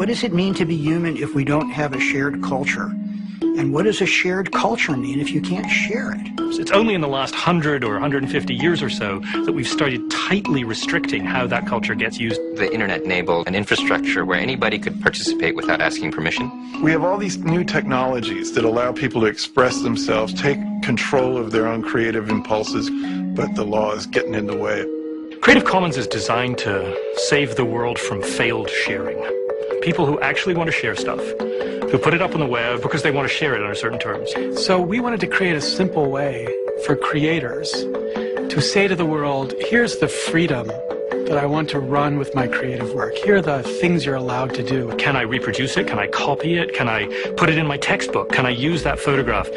What does it mean to be human if we don't have a shared culture? And what does a shared culture mean if you can't share it? It's only in the last 100 or 150 years or so that we've started tightly restricting how that culture gets used. The internet enabled an infrastructure where anybody could participate without asking permission. We have all these new technologies that allow people to express themselves, take control of their own creative impulses, but the law is getting in the way. Creative Commons is designed to save the world from failed sharing. People who actually want to share stuff, who put it up on the web because they want to share it on certain terms. So we wanted to create a simple way for creators to say to the world, here's the freedom that I want to run with my creative work. Here are the things you're allowed to do. Can I reproduce it? Can I copy it? Can I put it in my textbook? Can I use that photograph?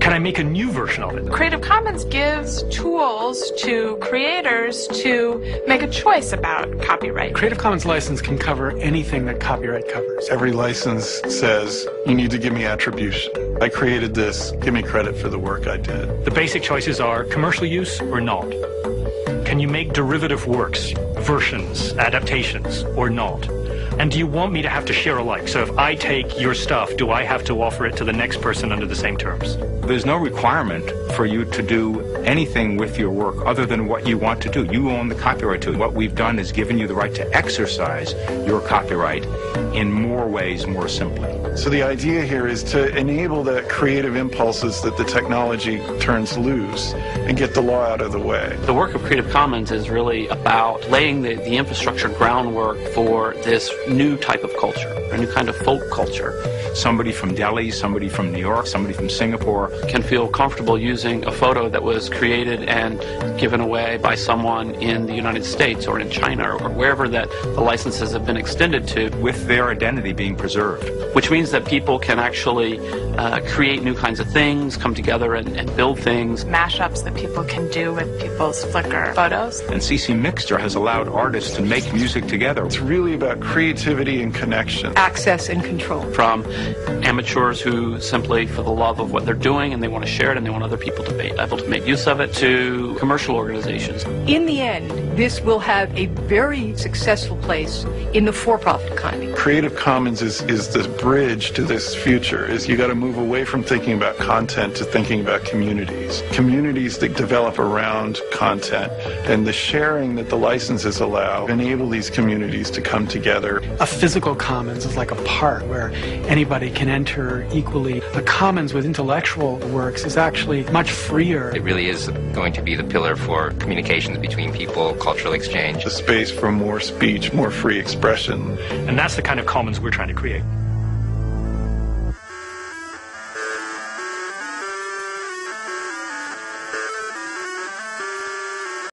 Can I make a new version of it? Creative Commons gives tools to creators to make a choice about copyright. Creative Commons license can cover anything that copyright covers. Every license says, you need to give me attribution. I created this, give me credit for the work I did. The basic choices are commercial use or not. Can you make derivative works, versions, adaptations, or not? And do you want me to have to share alike? So if I take your stuff, do I have to offer it to the next person under the same terms? There's no requirement for you to do anything with your work other than what you want to do. You own the copyright to it. What we've done is given you the right to exercise your copyright in more ways, more simply. So the idea here is to enable the creative impulses that the technology turns loose and get the law out of the way. The work of Creative Commons is really about laying the infrastructure groundwork for this new type of culture, a new kind of folk culture. Somebody from Delhi, somebody from New York, somebody from Singapore can feel comfortable using a photo that was created and given away by someone in the United States or in China or wherever that the licenses have been extended to, with their identity being preserved. Which means that people can actually create new kinds of things, come together and build things. Mashups that people can do with people's Flickr photos. And CC Mixter has allowed artists to make music together. It's really about creativity and connection. Access and control. From amateurs who simply, for the love of what they're doing and they want to share it and they want other people to be able to make use of it, to commercial organizations. In the end, this will have a very successful place in the for-profit economy. Creative Commons is the bridge to this future. Is you got to move away from thinking about content to thinking about communities. Communities that develop around content, and the sharing that the licenses allow enable these communities to come together. A physical commons is like a park where anybody can enter equally. A commons with intellectual works is actually much freer. It really is going to be the pillar for communications between people, cultural exchange. A space for more speech, more free expression. And that's the kind of commons we're trying to create.